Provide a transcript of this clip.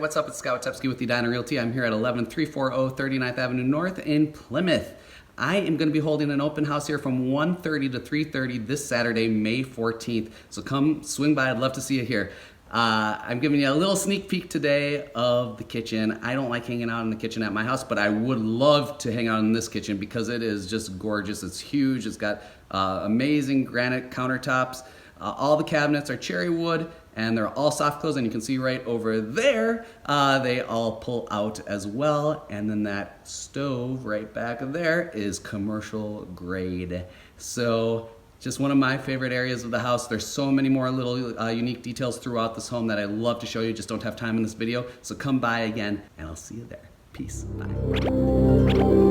what's up? It's ScottWitebsky with the Edina Realty. I'm here at 11340 39th Avenue North in Plymouth. I am going to be holding an open house here from 1:30 to 3:30 this Saturday, May 14th. So come swing by. I'd love to see you here. I'm giving you a little sneak peek today of the kitchen. I don't like hanging out in the kitchen at my house, but I would love to hang out in this kitchen because it is just gorgeous. It's huge. It's got amazing granite countertops. All the cabinets are cherry wood and they're all soft close, and you can see right over there, they all pull out as well. And then that stove right back there is commercial grade. So just one of my favorite areas of the house. There's so many more little unique details throughout this home that I love to show you, just don't have time in this video. So come by again and I'll see you there. Peace, bye.